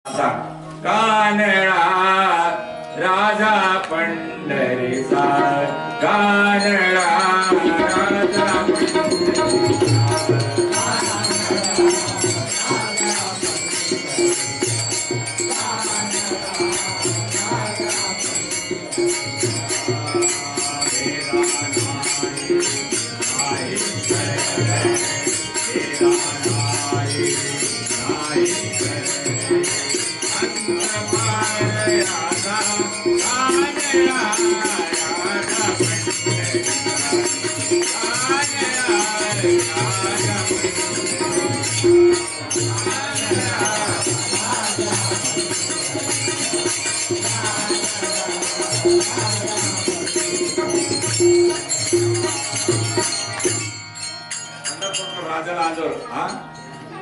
कानडा राजा पंढरीचा कानडा राजा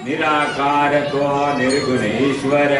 निराकार तो निर्गुणेश्वर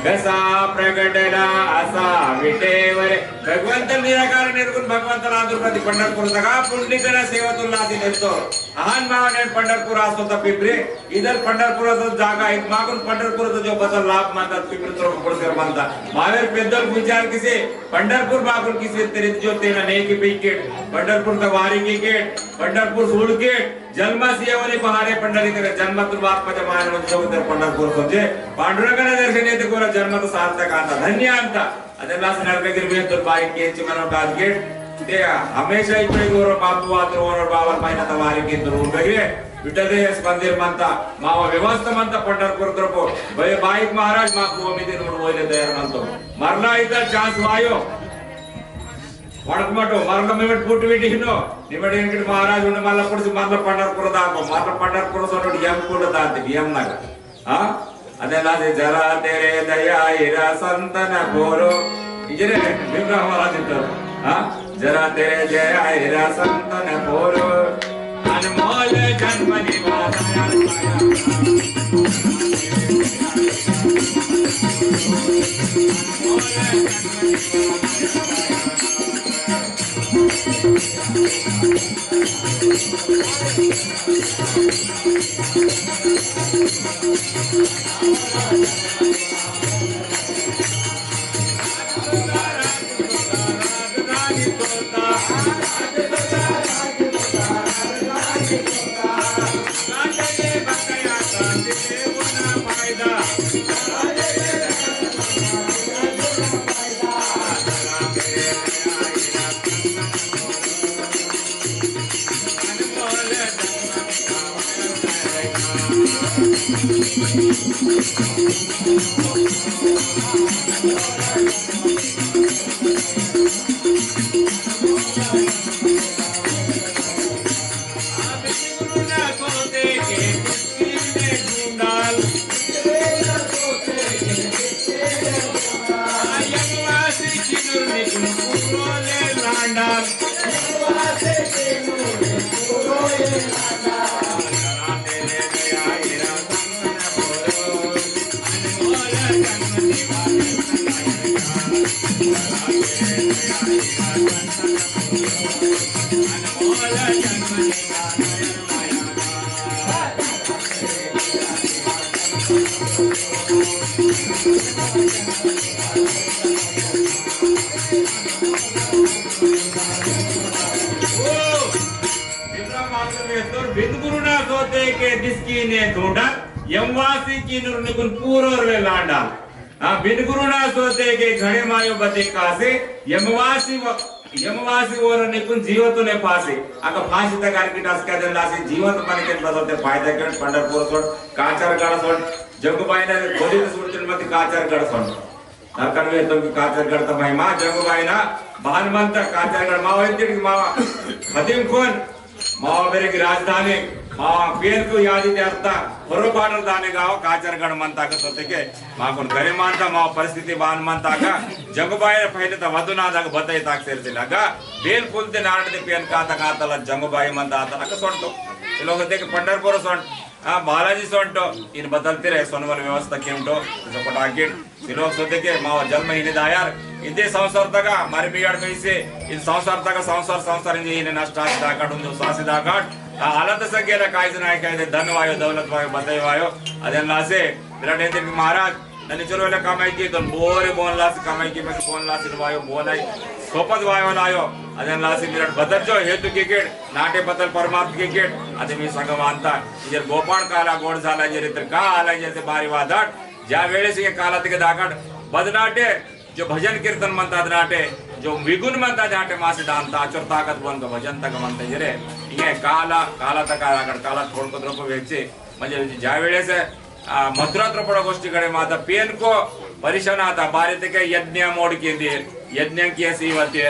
कसा प्रगटला असा विटेवर भगवंत निराकार निर्गुण भगवंताला आदुर्भाती पंढरपूर सगा पुंडलिकना सेवतुल्ला दिसतो अहान भावने पंढरपूर असतो तर पिंपरी इधर पंढरपुराचा जागा आहे मागून पंढरपुराचा जो बदल लाभ मानतात पिंपरी तर पुढे मानतात मावेर पेदल विचार किसे पंढरपूर मागून किसे तरी जो तेना ने की पिकेट पंढरपूर का वारी टिकेट पंढरपूर सुळकेट जन्मसिंहवली पहाडे पंढरी तेरे जन्मातून बाप्पाच्या मायामध्ये समुद्र पंढरपूर म्हणजे पांडुरंगाने दर्शन येते कोणा जन्मात सार्थक आता धन्य अंत ಅದೆಲ್ಲ ನರಕಗಿರಿ ಬೇಂತುರ್ ಬಾಯಿ ಕೇಂಚಿ ಮನೋ ಟಾರ್ಗೆಟ್ ते हमेशा इकडे गोर बापू वातर ओनर बावर महिना तवारी केंद्र उडगे विठ्ठल मंदिर म्हणता मावा व्यवस्था म्हणता पंढरपूर तरपो बाईक महाराज मापू आम्ही ते नोड होईल तयार म्हणतो मरला इथं चान्स वायो वडकमटो मरला मेट फुट विटी हिनो निमडी इंकड महाराज उंड मला पुढे मरला पंढरपूर दाखो मरला पंढरपूर सोड यम कोड दाते यम नाग हा ಅದೆಲ್ಲ ಜರ ತೆರೆ ದಯಾ ಇರ ಸಂತನ ಗೋರು ಇಜರೆ ವಿಗ್ರಹ ಮಹಾರಾಜ್ ಇದ್ದರು ಹಾ ಜರ ತೆರೆ ಜಯ ಇರ ಸಂತನ ಗೋರು ಅನ್ಮೋಲ ಜನ್ಮ ನಿವಾಸ बिंदुगुरुना सोते के दिसकी ने ढूंढा यमवासी की नूर निकुन पूरोर वे लांडा हां बिंदुगुरुना सोते के घणे मायो बते कासे यमवासी वर निकुन जीवतुने पासे आका फाशी तक आर्किटास का दलासे जीवत मन के बदलते फायदा कर पंढरपूर सोड काचार गड सोड जगबाईना बोलीत सुरतीन मध्ये काचार गड सोड नरकनवे तो की काचार गड त महिमा जगबाईना भानमंत काचार गड मावा इतकी मावा खदीम कोण मावा मेरे की राजधानी मावा पेन को याद इते अर्थ ಹೊರಪಾಡರ್ ದಾನೆಗಾವ ಕಾಚರ್ಗಡ ಮಂತಾಕ ಸೊತೆಗೆ ಮಾಕೊಂಡ್ ಗರೆ ಮಾಂತ ಮಾವ ಪರಿಸ್ಥಿತಿ ಬಾನ್ ಮಂತಾಕ ಜಂಗಬಾಯ ಪहिले त वदुनाದಾಗ ಬತೈ ತಾಕ ಸೇರ್ತಿಲಾಗ ಬೇಲ್ ಫುಲ್ತೆ ನಾಡದೆ ಪೇನ್ ಕಾತ ಕಾತಲ ಜಂಗಬಾಯ ಮಂತ ಆತ ಅಕ ಸೊಂಟು ಇಲೋಗತೆ पंढरपूर सोंट बालाजी सोंटो इन बदलते रहे सोनवल व्यवस्था केमटो जपट आगे सिलोक सोते के माव जन्म हिने दायार इदे संसार तक मारे बिगाड़ कैसे इन संसार तक संसार इन नष्ट दाकाट उंदो सासी दाकाट हालत सगेला कायज नाय काय धन वायो दौलत वायो बदय वायो ಅದೆಲ್ಲ ಆಸೆ ವಿರಾಟ್ महाराज नन्हे चलो वाले कमाई की तो बोरे बोन लास कमाई की में बोन लास इनवायो बोन आई सोपद वायो लायो अदन लास मिरट बदल जो हेतु क्रिकेट नाटे बदल परमार्थ क्रिकेट अदे मी संग मानता इधर गोपाळ काला गोड झाला जरी तर का आला जैसे बारी वादाट ज्या वेळेस हे कालातिके दागड बदनाटे जो भजन कीर्तन म्हणतात नाटे जो विगुण म्हणतात नाटे मासे दानता आचर ताकत बन का भजन तक म्हणते जरे ये काला तक दागड काला थोडको द्रोप वेचे म्हणजे ज्या वेळेस मथुरा त्रोपड गोष्टीकडे माता पेन को परिशन आता बारी के यज्ञ मोड के यज्ञ केसी होते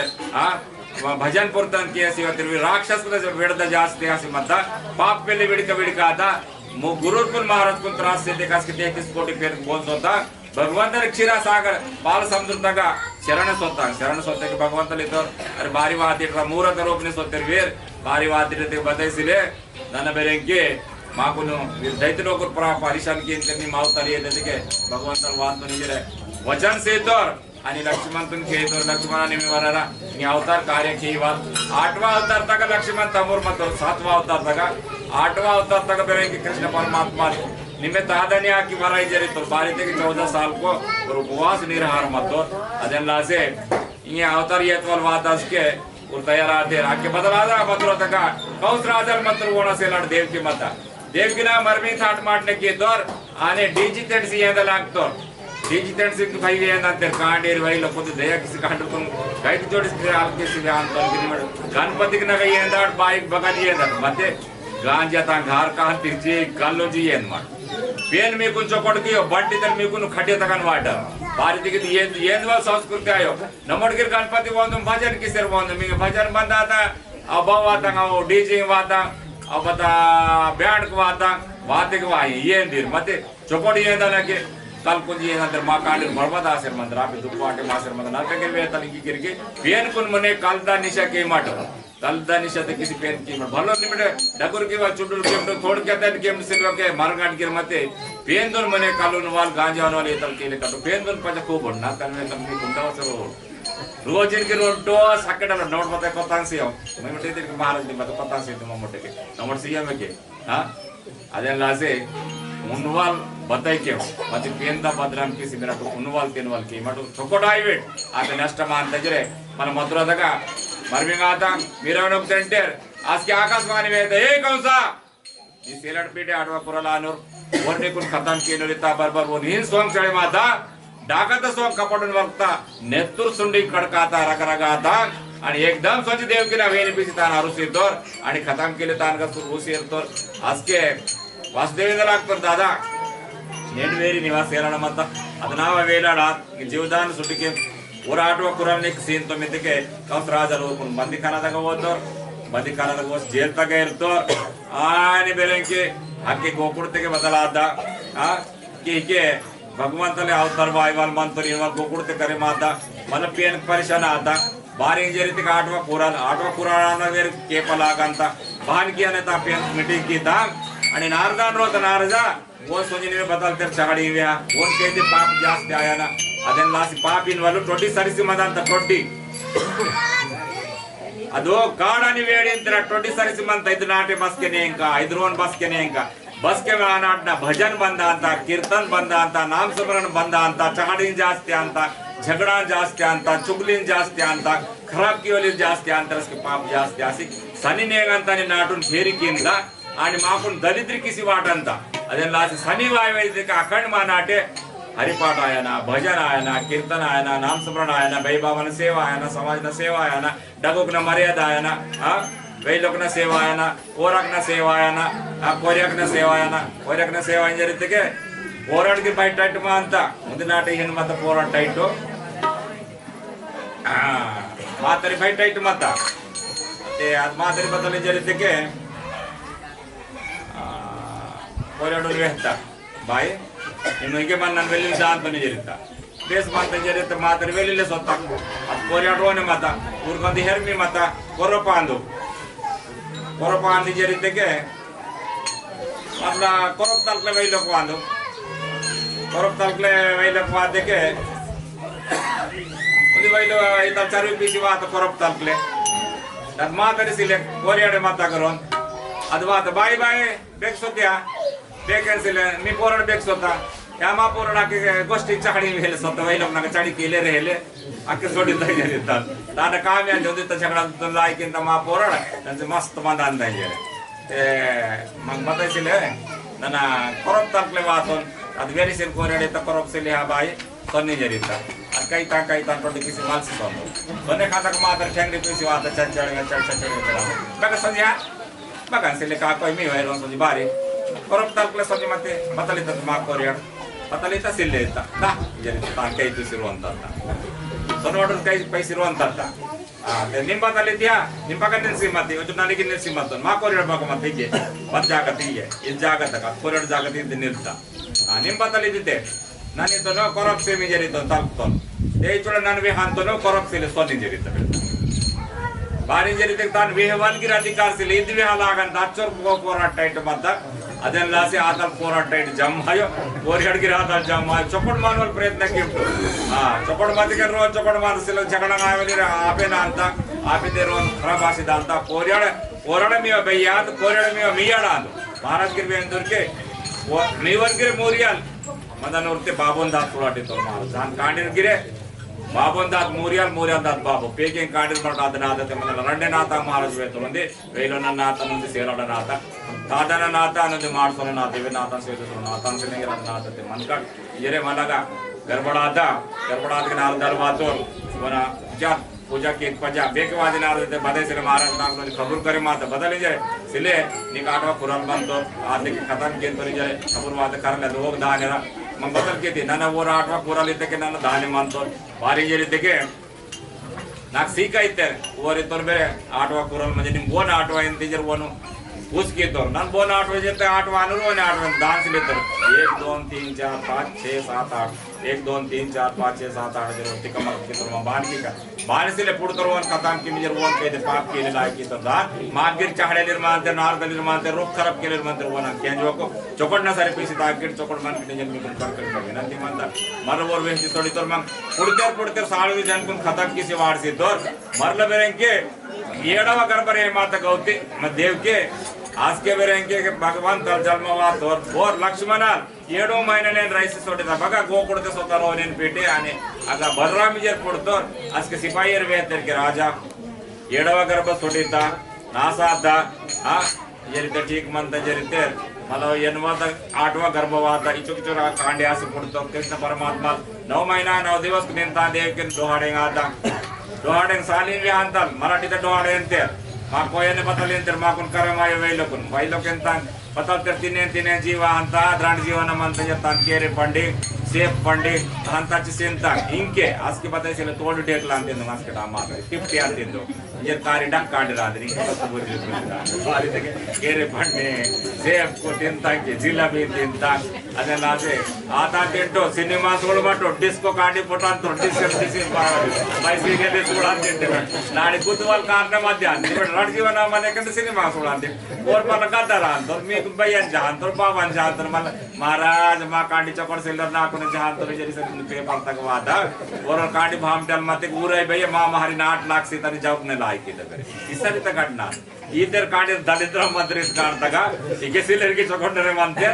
भजन पुरतन केसी होते राक्षस विडद जास्ती असे मत पाप पेले विडक आता गुरुकुल महाराज को त्रास से देखा 33 कोटी पेर बोल होता भगवंत क्षीरा सागर पाल समुद्र तक शरण सोता के भगवंत लेतो अरे बारी वादी मूरत रोपने सोते वीर बारी वादी बदसिले नन बेरेंगे माकुनु दैत्य को परिशान की मावताली येते भगवंत वाद निजरे वचन से तोर आणि लक्ष्मण तुम के तोर लक्ष्मणाने मी वरारा नि अवतार कार्य की बात 8वां अवतार तक लक्ष्मण तमोर मत 7वां अवतार तक 8वां अवतार तक बेरेंगे कृष्ण परमात्मा निमित्त आदनी की वराई जरी तो बारी थे 14 साल को और उपवास निराहार मत अदल्ला से ये अवतार येतवल वादास के और तैयार आते आके बदला मथुरा तक कौस राजल मंत्र होना से लड़ देव की मत देव की ना मरमी थाट मारने के दौर आने डिजिटल सी येदा लागतो डिजिटल से भाई ये ना तेरे कांडेर भाई लोग तो दया किसी कांड को गाइड जोड़ से आपके से ध्यान तो कि गणपति के ना कहीं येदा बाइक बगल ये ना मते गांजा ता घर का तिरचे कल्लो जी ये ना पेन में कुछ चौकड़ की बंटी तक में कुछ खड़े तक वाटर बारी दिखे ये वाल संस्कृति आयो नमोड गिर गणपति वंदम भजन की सिर वंदम में भजन बंद आता अब आता वो डीजे वाता अब बता बैंड को वाता वाते को वाई ये दिन मते चौकड़ ये ना के कल कुछ ये ना माँ कांड बर्बाद आसर मंत्र आप दुपाटे मासर मंत्र ना के वे तल की गिर के पेन कुन मने कालदा निशा के मट कलदा निशा ते किसी पेन की मट भलो लिमिट डकुर की वा चुडुल के तो थोड़ के तन के सिल्वा के मारगाट गिर मते पेन दोन मने कालून वाल गांजा वाले तल के ले कटो पेन दोन पज को बन्ना तन में तम गुंडा सरो रोज इनके रोटो सकटल नोट मते पतांग से मैं मते ते महाराज ने मते पतांग से तुम मोटे के नंबर सीएम में के हां अदन लासे उनवाल बताई के मते पेन दा बदराम की सिमरा को उनवाल तेनवाल की मटो छोकोडाई वेट आते नष्ट मान तजरे मन मथुरा दगा मरमिंगाता मिरवणूक सेंटर आज के आकाशवाणी में ए कौसा ಈ ಸೇಲಡ್ ಪೀಡೆ ಆಡುವ ಕುರಲಾನೂರ್ ವರ್ಣಿ ಕುನ್ ಖತಮ್ ಕೇನೋರಿತಾ ಬರ್ಬರ್ वो नीन सोंग चढ़े माता डाकत सोंग कपडन वक्ता नेतुर सुंडी खडकाता रगरगाता आणि एकदम स्वच्छ देव की ना वेणी पिसी तान आरुसितोर आणि खतम केले तान का सुरुसिरतोर आज के वासुदेवेंद्र लागतोर दादा नेड वेरी निवास सेलण मत ಅದನಾವ ವೇಲಾಡ ಜೀವದಾನ ಸುಟಿಕೆ ಹೋರಾಟುವ ಕುರಲ್ನಿ ಸೀನ್ तो ಮಿತಿಕೆ ಕೌಸ್ ರಾಜರು ಬಂದಿಖಾನದಾಗ ಹೋದೋರ್ ಬಂದಿಖಾನದಾಗ ಹೋಸ್ ಜೇಲ್ ತಗ ಇರ್ತೋರ್ आने बेरे के आके गोकुड़ ते के बदलाता हाँ के भगवंत ने अवतार वायुवाल मंत्र इनवाल गोकुड़ ते करे माता मतलब पेन परेशान आता बारिंग जरी ते आठवा पुराण वेर के पलागंता भान किया ने ता पेन मीटिंग की ता आणि नारदान रोत नारदा वो सोजिने बदलते चाड़ी व्या वो के पाप जास्त आया ना अदन लासी पाप इनवाल 20 सरिसी मदांत 20 ಅದು ಕಾಡಾನಿ ವೇಡಿ ಅಂತ 20 ಸರಿಸಿ ಮಂತ ಇದು ನಾಟೆ ಬಸ್ಕೆನೆ ಇಂಕ ಐದ್ರೋನ್ ಬಸ್ಕೆನೆ ಇಂಕ ಬಸ್ಕೆ ನಾಟನ ಭಜನ್ ಬಂದ ಅಂತ ಕೀರ್ತನ್ ಬಂದ ಅಂತ ನಾಮ ಸ್ಮರಣ ಬಂದ ಅಂತ ಚಹಡಿನ್ ಜಾಸ್ತಿ ಅಂತ झगड़ा जास्ती ಅಂತ ಚುಗ್ಲಿನ್ ಜಾಸ್ತಿ ಅಂತ ಖರಾಬ್ ಕಿವಲಿನ್ ಜಾಸ್ತಿ ಅಂತ ರಸ್ಕೆ ಪಾಪ ಜಾಸ್ತಿ ಆಸಿ ಸನಿನೇಗಂತಾನೆ ನಾಟುನ್ ಫೇರಿಕಿಂದ आणि माकून दलिद्री किसी वाट ಅಂತ ಅದೆಲ್ಲ ಸನಿ ವಾಯುವೇದಿಕ ಅಖಂಡ ಮಾನಾಟೆ हरिपाठ आया ना भजन आया ना कीर्तन आया ना नाम स्मरण आया ना भाई बाबा सेवा आया ना समाज न सेवा आया ना डगोक न मर्यादा आया ना हाँ वही लोग न सेवा आया ना ओरक न सेवा आया ना कोरियक न सेवा आया ना कोरियक न सेवा इंजरित के पोराट की फाइट टाइट मानता मुझे नाटे हिन मत पोराट टाइट हो मातरी फाइट टाइट मत ते मातरी बदल इंजरित के कोरियड वेहता भाई इनके मन नन वेली शांत बनी जरिता बेस मानते जरित मातर वेली ले सोता अब कोरियाडोने माता उरगंदी हेरमी माता कोरोपांदी जरित के अपना कोरोप तलकले वही लोग वांदो कोरोप तलकले वही लोग वादे के उदी वही लोग इधर चारवी पीसी बात कोरोप तलकले तब मातर सिले कोरियाडे माता करोन अदवात बाय बाय बेक सोतिया बेक सिले मी पोरड बेक सोता या महापौर गोष्टी चाडी हेले स्वतः वही लोग चाडी केले रेले अख्खे सोडीन येतात दादा काम या जोदी सगळा लायकिंत महापौर त्यांचे मस्त मांदान ते मग बतायसिले ನನ್ನ ಕೊರಪ್ ತರ್ಕ್ಲೆ ವಾಸನ್ ಅದು ಬೇರೆ ಸೇರಿ ಕೋರಡೆ ತ ಕೊರಪ್ ಸೇಲಿ ಹಾ ಬಾಯಿ ಸೊನ್ನೆ ಜರಿತ ಅದು ಕೈ ತಾನ್ ಟೊಂಡಿ ಕಿಸಿ ಮಾಲ್ಸಿ ಬಂದು ಸೊನ್ನೆ ಖಾತಕ ಮಾತ್ರ ಚಂಗ್ರಿ ಪಿಸಿ ವಾತ ಚಂಚಳ ಬೇಗ ಸಂಜೆ ಬೇಗ ಸೇಲಿ ಕಾಕೋಯ್ ಮೀ ವೈರೋನ್ ಸಂಜೆ ಬಾರಿ ಕೊರಪ್ ತರ್ಕ್ಲೆ ಸಂಜೆ ಮತ್ತೆ ಬತ್ತಲಿತ ಮಾ ಕೋರಿಯಾಡ್ ಬತ್ತಲಿತ ಸಿಲ್ಲೆ ಇತ್ತ ದಾ ಜರಿತ ತಾನ್ ಕೈ ತುಸಿರುವಂತ ಸೊನ್ನೆ ಹೊಡೆದ ಕೈ ಪೈಸಿರುವಂತ ನಿಂಬಾದಲ್ಲಿದ್ಯಾ ನಿಂಬಾಗ ನಿಲ್ಸಿ ಮತ್ತೆ ಇವತ್ತು ನನಗೆ ನಿಲ್ಸಿ ಮತ್ತೊಂದು ಮಾ ಕೋರಿಯಾಡ್ ಭಾಗ ಮತ್ತೆ ಹೀಗೆ ಮತ್ ಜಾಗತ್ ಹೀಗೆ ಇದು ಜಾಗತಕ ಕೋರಿಯಾಡ್ ಜಾಗತ್ ಇದ್ದು ನಿಲ್ತ ನಿಂಬಾದಲ್ಲಿ ಇದ್ದಿದ್ದೆ ನಾನಿದ್ದನು ಕೊರಪ್ ಸೇಮಿ ಜರಿತ ತಲ್ಪ್ತೊಂದು ಏಚುಳ ನಾನು ವಿ ಹಂತನು ಕೊರಪ್ ಸೇಲಿ ಸೊನ್ನೆ ಜರಿತ ಬಾರಿ ಜರಿತ ತಾನು ವಿಹವನ್ಗಿರ ಅಧಿಕಾರ ಸಿಲಿ ಇದು ವಿಹಲಾಗಂತ ಹಚ್ಚೋರ್ ಹೋರಾಟ ಇಟ್ಟು ಮತ್ತ ಅದೆಲ್ಲ ಸಿ ಆತಲ್ ಹೋರಾಟ ಇಟ್ಟು ಜಮ್ ಅಯ್ಯೋ ಕೋರಿಯಾಡ್ಗಿರ ಆತಲ್ ಜಮ್ ಚೊಕೊಡ್ ಮಾಡುವ ಪ್ರಯತ್ನಕ್ಕೆ ಉಂಟು ಚೊಕೊಡ್ ಮಾತಿಗೆ ರೋನ್ ಚೊಕೊಡ್ ಮಾಡಿಸಿಲ್ಲ ಜಗಳ ಆಪೇನ ಅಂತ ಆಪಿದೆ ರೋನ್ ಖರಾಬ್ ಆಸಿದ ಅಂತ ಕೋರಾಡ ಮೀವ ಬಯ್ಯಾದ ಕೋರಾಡ ಮೀವ ಮೀಯಾಡ ಅಂದು ಮಹಾರಾಜ್ಗಿರ್ ಬೇ ಅಂದೂರ್ಗೆ ಮೀವನ್ಗಿರೆ ಮೂರಿಯಾಲ್ ಮದನೂರ್ತೆ ಬಾಬುನ್ ದಾತ್ ಕೊಡಾಟಿತ್ತು ಮಹಾರಾಜ್ ನಾನು ಕಾಂಡಿರ್ಗಿರೆ ಬಾಬುನ್ ದಾತ್ ಮೂರಿಯಾಲ್ ದಾತ್ ಬಾಬು ಪೇಗೆ ಕಾಂಡಿರ್ ಮಾಡ್ದ ಅದನ್ನ ಆದತೆ ಮನ ರಂಡೆ ನಾಥ ಮಹಾರಾಜ್ ವೇತು ಮಂದಿ ವೈಲೋನ ನಾಥ ನಂದಿ ಸೇರಾಡ ನಾಥ ತಾದನ ನಾಥ ಅನ್ನೋದು ಮಾಡ್ಸೋಣ ನಾಥ ಇವೆ ನಾಥ ಸೇರಿಸೋಣ ನಾಥ ಅಂತಿನಿಗೆ ನಾಥತೆ ಮನ್ಕಡ್ ಇಯರೆ ಮಲಗ ಗರ್ಭಡಾದಕ್ಕೆ ನಾಲ್ ದರ್ವಾತು ವನ पूजा की पजा बेकवादी नारदते बदे सिले महाराज नाम खबर करे मात बदली जाए सिले निक आठवा कुरान बंतो आदि खत्म के तो जाए खबर वाद करले लोग दानेरा मग बदल के ನನ್ನ ಓರ ಆಟವಾ ಕುರಾನ್ ಇದ್ದಕ್ಕೆ ನನ್ನ ದಾನೆ ಮಾಂತೋ ಬಾರಿ ಜರಿದ್ದಕ್ಕೆ ನಾಕ್ ಸೀಕ ಇತ್ತೆ ಓರಿ ತೋರ್ಬೆ ಆಟವಾ ಕುರಾನ್ म्हणजे ನಿಮ್ ಬೋನ ಆಟವಾ ಇಂತಿಜರ್ ಓನು उसके तो नन बोन 8 बजे तक 8 वानर और 8 वन डांस ले तर 1 2 3 4 5 6 7 8 1 2 3 4 5 6 7 8 जरो तिकमर के तो बाण की का बाण से ले पुड करवन खतम की मिजर वन के पाप के लायक की तो दा मागिर चाहड़े निर्माण ते नार दल निर्माण ते रोक खराब के निर्माण ते वन के जो को चोकड़ ना सारे पीसी तागिर चोकड़ मन के जन में कर विनंती मानता मर और वेची थोड़ी तोर मन पुडते साळवी जन कुन खतम की से वार से तोर मरल बेरं के येडवा गरबरे माता गौती म देव के आज के बेरेंके के भगवान तल जन्मवा और लक्ष्मण 7 महिने राइस सोडिदा बघा गो ಕೊಡತೆ ಸೋತಾರೋ ನೆನ್ ಪೇಟೆ ಆನೆ ಆಗ ಬಲರಾಮಿಜರ್ ಕೊಡ್ತೋ ಆಸ್ಕೆ ಸಿಪಾಯಿಯರ್ ವೇತರ್ के राजा 7వ ಗರ್ಭ ಸೋಡಿತಾ ನಾಸಾದ ಆ ಜರಿತ ठीक ಮಂತ ಜರಿತೆ ಮಲೋ ಎನ್ವಾದ 8వ ಗರ್ಭವಾದ ಇಚುಕಿಚುರ ಕಾಂಡೆ ಆಸೆ ಕೊಡ್ತೋ ಕೃಷ್ಣ ಪರಮಾತ್ಮ 9 ಮಹಿನಾ 9 ದಿವಸ ನಿಂತ ದೇವಕ್ಕೆ ಡೋಹಾಡೆಂಗ ಆದ डोहाडेंग साली भी हांतल मराठी ते डोहाडे अंते मा कोयने बतले अंते मा कोन करमाय वैलोकुन वैलोकेंता बतलते तिने जीवा हंता द्राण जीवन मंत जतान केरे पंडी सेफ पंडी हंताची सेंता इंके आस्के बतैसेले तोड डेकला अंते नमस्के डामा 50 अंतिंदो ये कारी डक कांडराद्री बत बोजि बारी तके केरे पंडी सेफ को तिंता के जिलाबी तिंता ಅದೆಲ್ಲಾದೆ ಆತ ತಿಂಟು ಸಿನಿಮಾ ಸೋಳು ಮಟ್ಟು ಡಿಸ್ಕೋ ಕಾಂಡಿ ಪುಟಾನ್ ಡಿಸ್ಕಸ್ ಮೈಸೂರಿಗೆ ಸೋಳ ತಿಂಟೆ ನಾಳೆ ಬುಧವಾರ ಕಾರಣ ಮಧ್ಯಾಹ್ನ ರಡ್ ಜೀವನ ಮನೆ ಕಂಡು ಸಿನಿಮಾ ಸೋಳ ಅಂತೆ ಓರ್ ಮನ ಕದ್ದಾರ ಅಂತ मी बयन जहान तो बावन जहान तो मला महाराज मा कांडी चकोड सिल्डर नाकुन जहान तो जरी से पेपर तक वादा और कांडी भामटल मते उरे भय मा महारी 8 लाख से तनी जॉब ने लायक इद करे इसरी त घटना इधर कांडी दलिद्र मंत्री कांडतगा इगे सिल्डर की चकोड रे मानते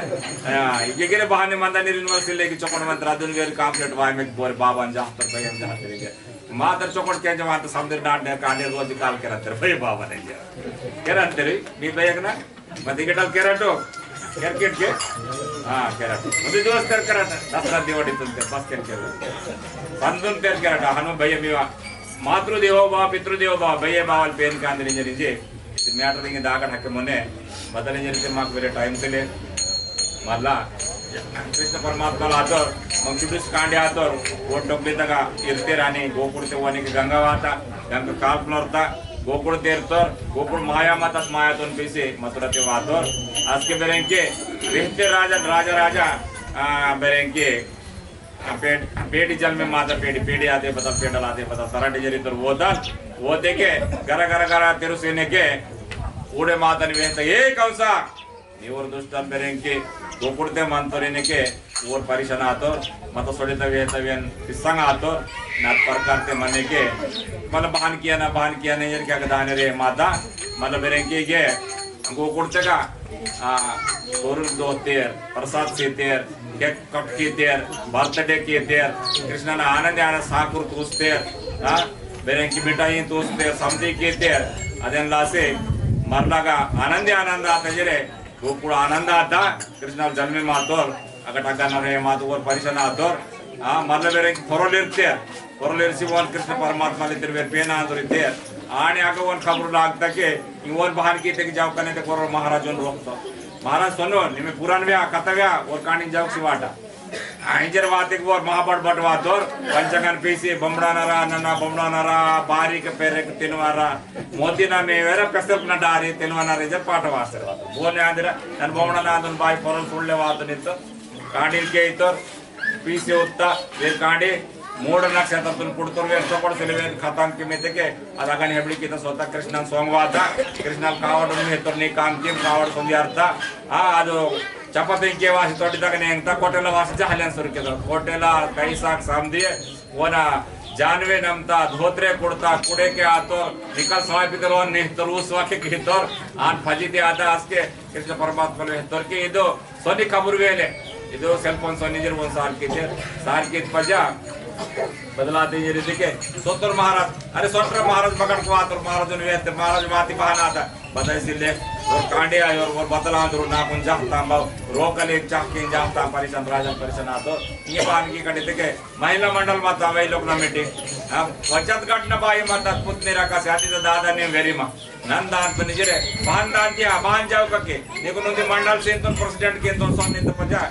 इगे बहाने मंदा निर्मल सिल्डर की चकोड मंत्र अदुन वेर कंप्लीट वाय में बोर बावन जहान तो भयन जहान तेरे मातर चकोड के जवान तो समझ डाट ने कांडी रोज काल के रहते भय बावन है केरंते रे मी भयकना मधी गेटल केराटो केरकेट के हां केराटो मधी दिवस तर कराटा दसरा दिवाळी तुमचे बस केर संदून तेर केराटा हनु भय मिवा मातृदेवो बा पितृदेवो बा भय बावल पेन कांदरी जरीजे इस मैटर दिंगे दागड हक्के मोने बदले जरीजे माक वेरे टाइम से ले मला कृष्ण परमात्मा आतर मग चुडूस कांडे आतर ओट डोबली तका इरते राणी गोकुळते वाणी गंगा वाता गंगा काल्पनोरता गोकुळ तेरतर गोकुळ माया मातात मायातून पैसे मथुरा ते वातर आज के बेरेंके वेहते राजा बेरेंके पेड़ी जल में माता पेड़ी आते बता पेडल आते बता सराटी जरी तर वो देखे गरा तेरु सेने के उड़े माता ने वेहता ए कौसा निवर दुष्टन बेरेंके गोकुळते मानतोरेने के और परिशन आतो मत सोडिता वेहतवेन पिसंग आतो नात प्रकार ते मने के मन बहान किया ना यार क्या दाने रे माता मन बेरेंके के गोकुळते का कोरुल दोतेर प्रसाद सीतेर केक कट कीतेर बर्थडे कीतेर कृष्णನ ಆನಂದ ಸಾಕುರು ತೋಸ್ತೆರ್ बेरेंकी मिठाई तोस्तेर समधी कीतेर ಅದೆಲ್ಲ ಆಸೆ मरलाग आनंद आता जरे गोकुळ आनंद आता कृष्णा जन्मे मातोर अगटागानरे मातोर परिशन आतोर मरला बेरेंकी फोरोलिर्सी वन कृष्ण परमात्मा लितिर पेना आतोरिते आणि आग वन खबर लागता के वन बाहर की ते जाव कने ते कोरो महाराजन रोकतो महाराज सोनो निमे पुराण व्या कथव्या और काणी जाव सिवाटा आंजर वाते वर महाबड बट वातोर पंचगन पीसी बमडानारा नन्ना बमडानारा बारीक पेरेक तिनवारा मोदिना मेवेरा पेसल्पना डारी तिनवानारे जे पाठ वासर वातो बोने आंदिर नन बमडाना ಅದನ್ ಬಾಯಿ ಪೊರಲ್ ಸುಳ್ಳೆ ವಾತು ನಿಂತು ಕಾಂಡಿಲ್ಕೆ ಇತೋರ್ पीसी उत्ता वे कांडी ಮೂಢ ನಕ್ಷತ್ರತನ್ ಕುಡ್ತೋರ್ वे ತಗೊಳ್ಸಲೆ वे ಖತಾಂಕಿ ಮೆತೆಕೆ ಅದಾಗನಿ ಹೆಬ್ಳಿಕೆ ತ ಸ್ವತಃ ಕೃಷ್ಣನ್ ಸೋಮವಾತ ಕೃಷ್ಣನ್ ಕಾವಡನ್ನು ಹೆತ್ತೋರ್ ನೀ ಕಾಂಕಿ ಕಾವಡ ಸಂಧಿ ಅರ್ಥ ಅದು चपाती के वासी तोटी तक नहीं था कोटेला वासी जहालियन सुर के तो कोटेला कई साक सामदी वना जानवे नमता धोत्रे कुड़ता कुड़े के आतो निकल समय पितर वन नहीं तो उस वाक्य के तोर आन फजीते आता आस्के कृष्ण परमात्मा ने तोर के इदो सोनी खबर वेले इदो सेल फोन सोनी जर वन सार के पजा बदलाते ये रीति के सोतर महाराज अरे सोतर महाराज बगड़ को आतर महाराज ने वेत महाराज माती बहाना आता बताई सिले और कांडे आए और बदला अंदर ना कुन जाता बाव रोकले चाके जाता परिचन राजन परिचन आतो ये बान की कटे के महिला मंडल माता वही लोग ना मीटिंग वचत घटना बाई माता पुतने रखा शादी तो दादा ने वेरी मा नंदान तो निजरे बान दान किया बान जाओ कके देखो नंदी मंडल से तो प्रेसिडेंट के तो सोने तो पजा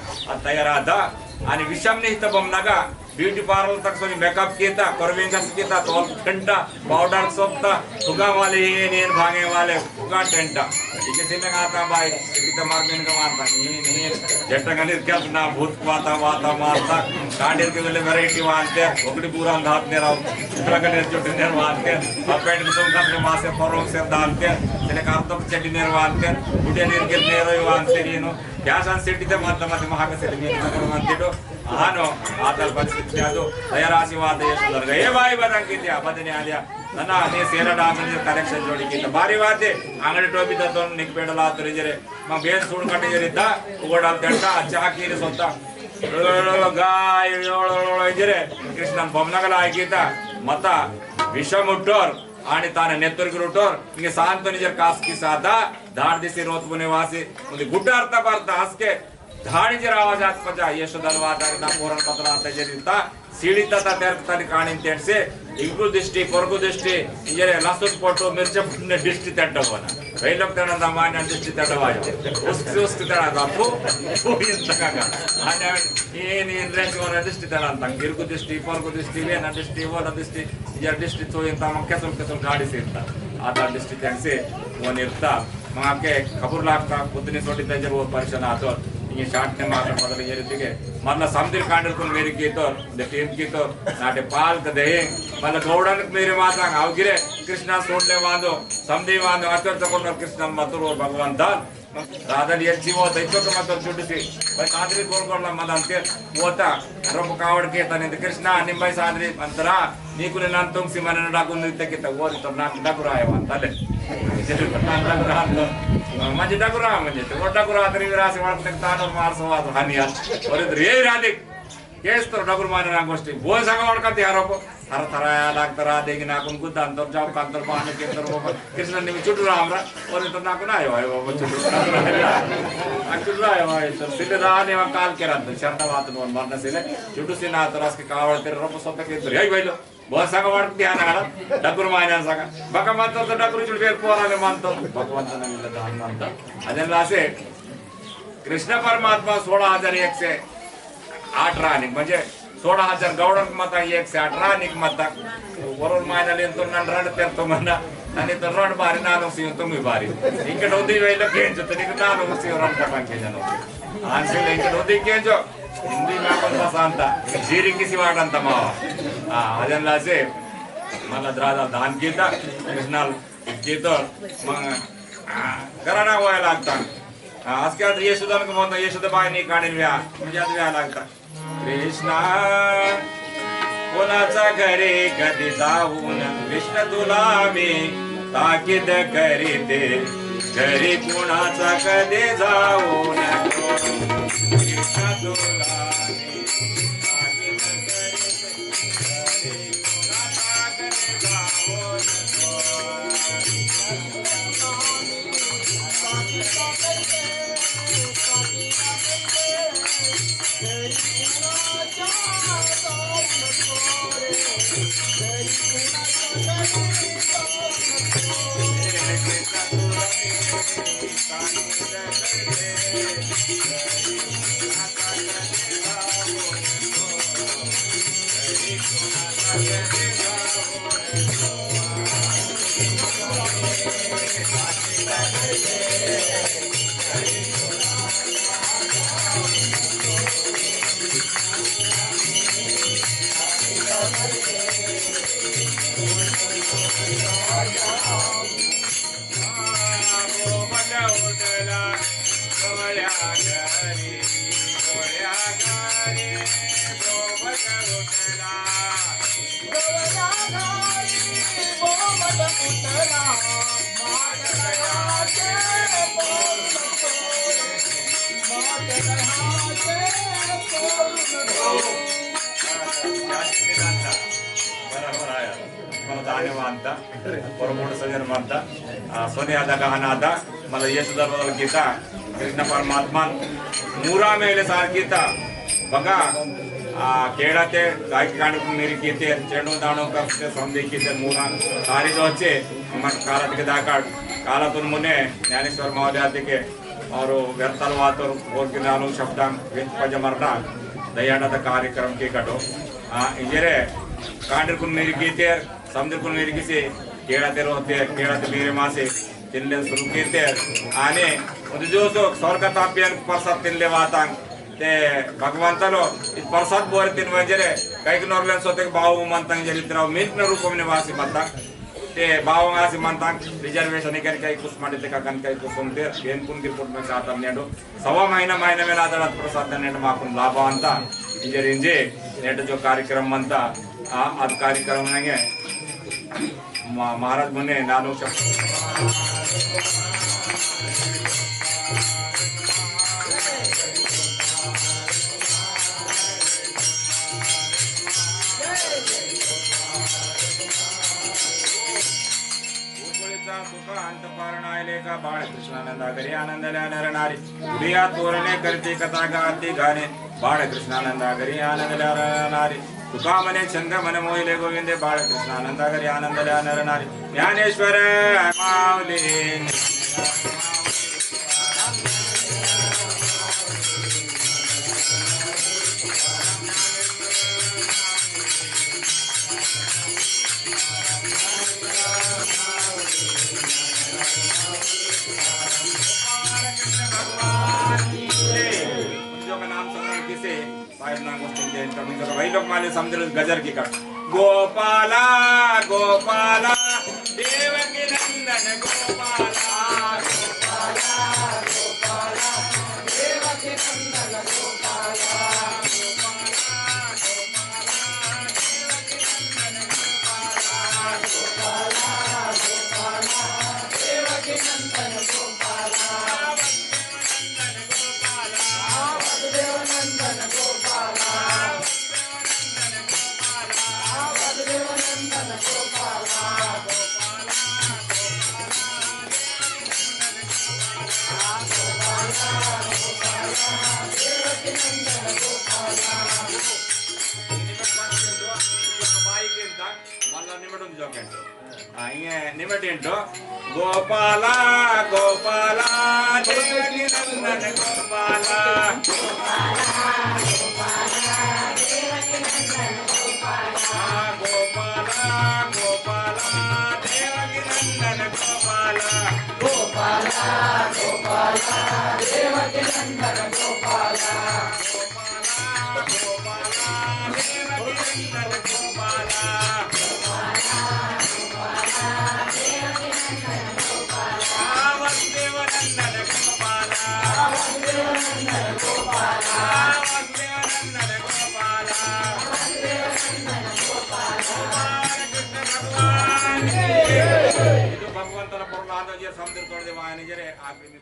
तैयार आधा आणि विषम नहीं तब हम नगा ब्यूटी पार्लर तक सोनी मेकअप किया करवेंगस किया तो घंटा पाउडर सोपता सुगा वाले ये भागे वाले सुगा टेंटा इके सिले आता भाई इके मार्गन का मारता नहीं जट्टा क्या ना भूत वाता वाता मारता कांडेर के वेले वैरायटी वानते ఒకటి पूरा अंधात ने राव प्रगने चोटी ने वानते अपेंड के तुम का मासे फरों से डालते चले कार्तो चटी ने वानते गुडे ने के ने रोय वानते नीनो क्या सन सिटी ते मत मत महाग से ने मानते तो आनो आतल परिस्थिति ಅದು ದಯರಾಶಿವಾದ ಯಶುದರ್ಗ ಏ ಬಾಯಿ ಬರಂಗಿದ್ಯಾ ಬದನೆ ಆದ್ಯಾ ನನ್ನ ನೇ ಸೇರ ಡಾನ್ಸ್ ಕಲೆಕ್ಷನ್ ಜೋಡಿಕಿತ ಬಾರಿ ವಾದೆ ಅಂಗಡಿ ಟೋಪಿ ತತೋನ್ ನಿಕ್ ಪೇಡಲ ಆತರಿಜರೆ ಮ ಬೇಸ್ ಸುಡ್ ಕಟ್ಟಿಜರಿತ ಉಗೋಡಲ್ ದಟ್ಟ ಚಾಕೀರಿ ಸೊತ್ತ ಗಾಯ ಇಜರೆ ಕೃಷ್ಣನ್ ಬೊಮ್ಮನಗಲ ಆಗಿತ ಮತ ವಿಷಮುಟ್ಟೋರ್ आणि ताने नेतृत्व रोटोर निगे शांत निजर कास की सादा धाड दिसी रोत बने वासी मुझे गुड्डा अर्थ पारता आस्के धाडी जर आवाज आत पजा यशोदल वादार ना पोरण पतला आता जरिता सीडी तता तेर तनी काणी तेडसे इंगु दृष्टि परगु दृष्टि इंजरे लसुन पोटो मिर्च पुण्य दृष्टि तेडवना वैलोक तेना सामान्य दृष्टि तेडवायो उसके तेना दापु इंतकागा आने ಏನಿ ಇಂದ್ರಕ್ಕೆ ವರ ದೃಷ್ಟಿ ತರ ಅಂತ ಗಿರ್ಗು ದೃಷ್ಟಿ ಪರ್ಗು ದೃಷ್ಟಿ ವೇನ ದೃಷ್ಟಿ ವರ ದೃಷ್ಟಿ या दृष्टि तो इंता मग केसल गाडी सेरता आता दृष्टि त्यांचे वन इरता मग आके खबर लागता पुतनी सोटी त्याच्या वर परिचन आतो ये शाट ने मात्र बदल ये रीति के मरला समुद्र कांडर को मेरी की तो द टीम की तो नाटे पाल क दे मला गौडन मेरे माता आवगिरे कृष्णा सोडले वांदो समधी वांदो अतर तकोन कृष्ण मतुर भगवंत दादल यच्ची वो तैचो के मतलब छुटसी भाई सादरी गोल मला अंते होता रब कावड के तने कृष्ण निंबाई सादरी अंतरा नीकुने नान तुम सिमन डाकून नृत्य के तो वो तो नाक डाकुरा आहे वांतले म्हणजे डाकुरा म्हणजे तो डाकुरा तरी विरासी वाटते तानर मारसो वाद हानिया और रे राधिक केस तो डाकुर माने ना गोष्टी बोल सांगा वाडकते आरोप हर थरा लागतर आदेगी नाकून गुद्दा अंतर जाव कांतर पाने के अंतर बाबा कृष्ण ने चुटू रामरा और तो नाकून आयो आहे बाबा चुटू चुटू आयो आहे तर सिले राने वा काल के रात शर्त बात नोन मरना सिले चुटू से ना तरस के कावळ तेर रोप सोत के तर हेय बैलो बोल सांगा वाडक ध्यान आला डाकुर माने सांगा बका मानतो तो डाकुर चुटू बेर पोराले मानतो भगवंतन मिल दान मानतो अदन असे कृष्ण परमात्मा 16108 रानिक म्हणजे 16000 गौडन मत 118 मत वरून मायनाले तो नंड तेरतो मना आणि तो रड बारी नानो सियो तुम्ही बारी इकडे होती वेळ केंजो तरी नानो सियो रड पटान के जनो आंसले इकडे होती केंजो हिंदी में आपण सांगता जीरी किसी वाटंत मावा अदनला से मला द्रादा दान कीता कृष्णाल कीतो मग कराना व्हायला लागता आज के अंदर यशोदन को म्हणतो यशोदाबाई ने काढील व्या म्हणजे आज व्या लागता कृष्णा कोणाचा घरी कधी जाऊन कृष्ण तुला मी ताकीद करीते घरी कुणाचा कधी जाऊ नको कृष्णा तुला ಅಂತ ಪರಮೋಣ ಸಜನ ಅಂತ ಸೋನಿಯಾದ ಗಹನ ಆದ मला येशुदार गीता कृष्ण परमात्मा मुरा मेले सारखीता बघा खेळाते काय काढून मेरी गीते चेंडू दाणो करते समजे गीते मुरा सारी जो अच्छे मग कालात के दाकाड कालातून मुने ज्ञानेश्वर महोदय के और व्यर्थल वातर और के नानु शब्दांग वेद मरना दयानद कार्यक्रम के कटो इंजरे कांडकुन मेरी गीते समझकुन मेरी किसे खेळाते रोते खेळाते मेरे मासे तिनले सुरू केते आणि जो स्वर्ग ताप्यान प्रसाद तिनले वातांग ते भगवंतलो इत प्रसाद बोर तिन वजरे काही नॉर्लन सोते बाऊ म्हणतांग जरित्राव मित्र रूपमने वासी म्हणतांग ते बाऊ आसी म्हणतांग रिजर्वेशन के काही कुछ माडते का कन काही कुछ सुनते गेन पुन रिपोर्ट में साथ नेडो सवा महीना में आधारात प्रसाद नेट माकून लाभ ಅಂತ इंजे नेट जो कार्यक्रम म्हणता आज कार्यक्रम नगे महाराज मुने नानो अंतपारणायलेका बाळकृष्णानंद घरी आनंदल्या नरनारी उडिया तोरणे करते कथा गाती गाणे बाळकृष्णानंद घरी आनंदल्या नरनारी तुका मने चंद्र मन मोहिले गोविंदे बाळकृष्णानंद घरी आनंदल्या नरनारी ज्ञानेश्वर माऊली वही लोग माले समझ गजर की कट गोपाला गोपाला देवकी नंदन गोपाला गोपाला गोपाला देवकी नंदन गोपाला निमटेंटो गोपाला गोपाला देवकी नंदन गोपाला गोपाला गोपाला देवकी नंदन गोपाला गोपाला गोपाला देवकी नंदन गोपाला गोपाला गोपाला देवकी नंदन गोपाला गोपाला देवकी नंदन गोपाला भगवंतನ समजून वाहने जरे आखरी में